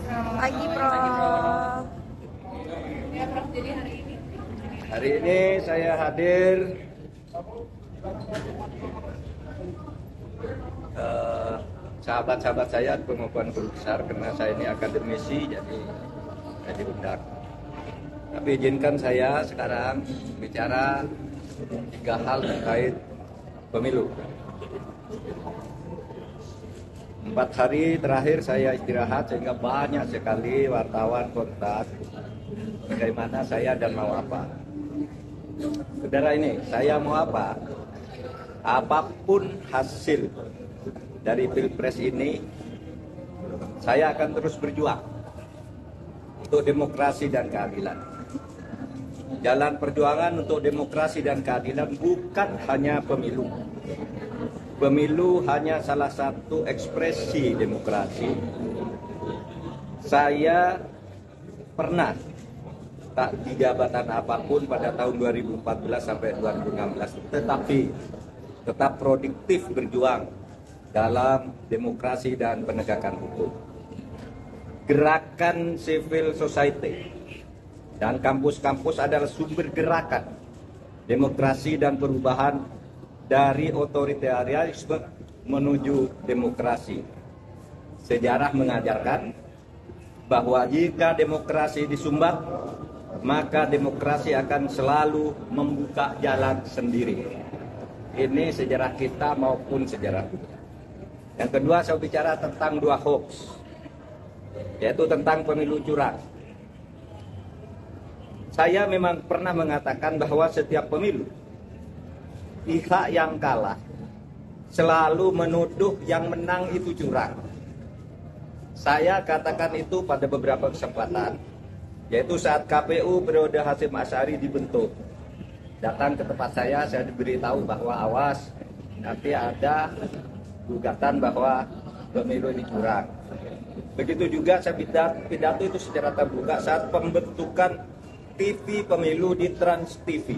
Pagi, Prof. Ya, Prof. Jadi hari ini saya hadir sahabat-sahabat saya pengukuhan guru besar karena saya ini akademisi, jadi saya diundang. Tapi izinkan saya sekarang bicara 3 hal terkait pemilu. 4 hari terakhir saya istirahat sehingga banyak sekali wartawan kontak bagaimana saya dan mau apa. Saudara ini, saya mau apa? Apapun hasil dari Pilpres ini, saya akan terus berjuang untuk demokrasi dan keadilan. Jalan perjuangan untuk demokrasi dan keadilan bukan hanya pemilu. Pemilu hanya salah satu ekspresi demokrasi. Saya pernah tak di jabatan apapun pada tahun 2014 sampai 2016, tetapi tetap produktif berjuang dalam demokrasi dan penegakan hukum. Gerakan civil society dan kampus-kampus adalah sumber gerakan demokrasi dan perubahan dari otoritarianisme menuju demokrasi. Sejarah mengajarkan bahwa jika demokrasi disumbat, maka demokrasi akan selalu membuka jalan sendiri. Ini sejarah kita maupun sejarah dunia. Yang kedua, saya bicara tentang 2 hoax, yaitu tentang pemilu curang. Saya memang pernah mengatakan bahwa setiap pemilu, pihak yang kalah selalu menuduh yang menang itu curang. Saya katakan itu pada beberapa kesempatan, yaitu saat KPU periode Hasyim Asy'ari dibentuk. Datang ke tempat saya diberitahu bahwa awas, nanti ada gugatan bahwa pemilu ini curang. Begitu juga saya pidato itu secara terbuka saat pembentukan TV pemilu di Trans TV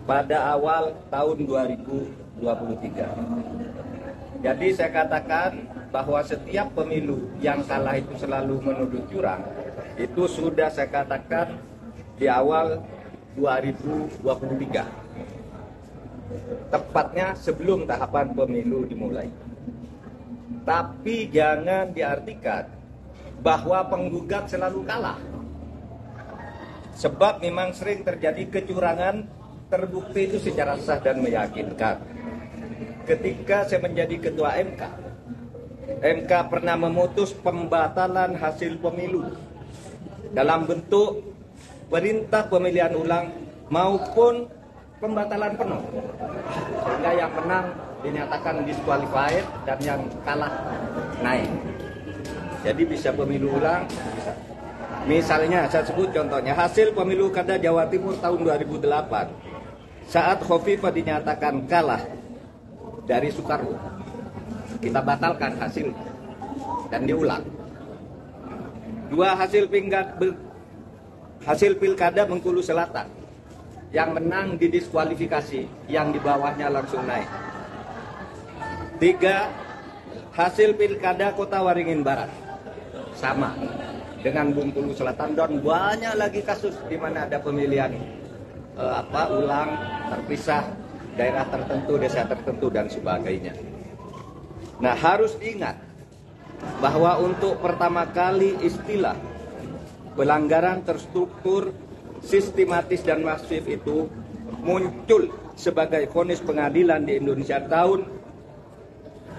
pada awal tahun 2023. Jadi saya katakan bahwa setiap pemilu yang kalah itu selalu menuduh curang. Itu sudah saya katakan di awal 2023. Tepatnya sebelum tahapan pemilu dimulai. Tapi jangan diartikan bahwa penggugat selalu kalah. Sebab memang sering terjadi kecurangan, terbukti itu secara sah dan meyakinkan. Ketika saya menjadi ketua MK pernah memutus pembatalan hasil pemilu dalam bentuk perintah pemilihan ulang maupun pembatalan penuh, sehingga yang menang dinyatakan disqualified dan yang kalah naik. Jadi bisa pemilu ulang, bisa. Misalnya saya sebut contohnya hasil pemilu kada Jawa Timur tahun 2008 saat Khofifah dinyatakan kalah dari Soekarwo, kita batalkan hasil dan diulang. 2 hasil pilkada Bengkulu Selatan, yang menang didiskualifikasi, yang di bawahnya langsung naik. 3 hasil pilkada Kota Waringin Barat, sama dengan Bengkulu Selatan, dan banyak lagi kasus di mana ada pemilihan ulang, terpisah, daerah tertentu, desa tertentu, dan sebagainya. Nah, harus diingat bahwa untuk pertama kali istilah pelanggaran terstruktur, sistematis, dan masif itu muncul sebagai vonis pengadilan di Indonesia tahun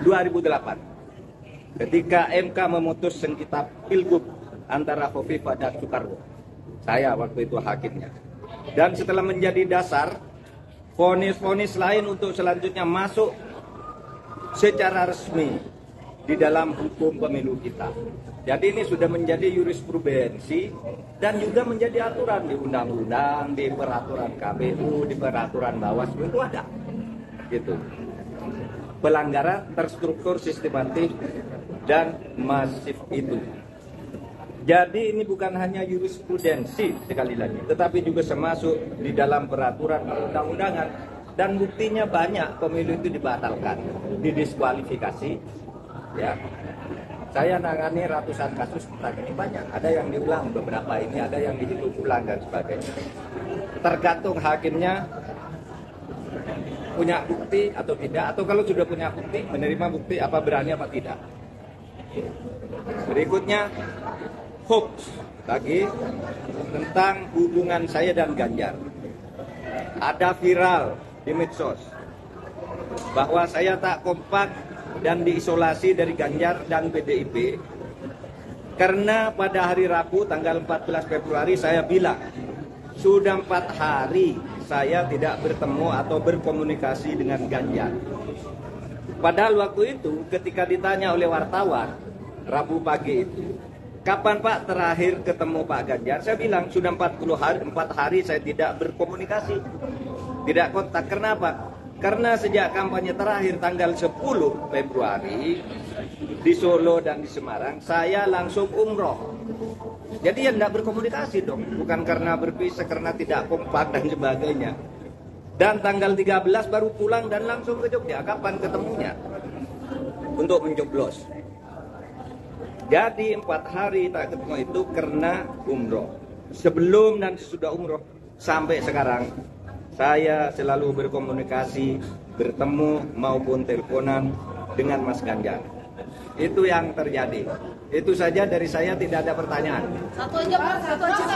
2008 ketika MK memutus sengketa Pilgub antara Khofifah dan Soekarwo. Saya waktu itu hakimnya. Dan setelah menjadi dasar, vonis-vonis lain untuk selanjutnya masuk secara resmi di dalam hukum pemilu kita. Jadi ini sudah menjadi jurisprudensi dan juga menjadi aturan di undang-undang, di peraturan KPU, di peraturan Bawaslu itu ada. Gitu. Pelanggaran terstruktur, sistematis, dan masif itu. Jadi ini bukan hanya jurisprudensi sekali lagi, tetapi juga termasuk di dalam peraturan perundang-undangan. Dan buktinya banyak pemilu itu dibatalkan, didiskualifikasi, Ya, saya nangani ratusan kasus tentang ini banyak. Ada yang diulang beberapa ini, ada yang dihitung ulang dan sebagainya. Tergantung hakimnya punya bukti atau tidak, atau kalau sudah punya bukti, menerima bukti apa berani apa tidak. Berikutnya, hoax lagi tentang hubungan saya dan Ganjar. Ada viral di medsos bahwa saya tak kompak dan diisolasi dari Ganjar dan PDIP karena pada hari Rabu tanggal 14 Februari saya bilang sudah 4 hari saya tidak bertemu atau berkomunikasi dengan Ganjar. Padahal waktu itu ketika ditanya oleh wartawan Rabu pagi itu, kapan Pak terakhir ketemu Pak Ganjar? Saya bilang sudah 4 hari saya tidak berkomunikasi, tidak kontak. Kenapa? Karena sejak kampanye terakhir tanggal 10 Februari di Solo dan di Semarang, saya langsung umroh. Jadi ya tidak berkomunikasi dong, bukan karena berpisah, karena tidak kompak dan sebagainya. Dan tanggal 13 baru pulang dan langsung ke Jogja. Kapan ketemunya? Untuk mencoblos. Jadi 4 hari tak ketemu itu karena umroh. Sebelum dan sesudah umroh sampai sekarang, saya selalu berkomunikasi, bertemu maupun teleponan dengan Mas Ganjar. Itu yang terjadi. Itu saja dari saya, tidak ada pertanyaan. Satu aja Pak, satu aja.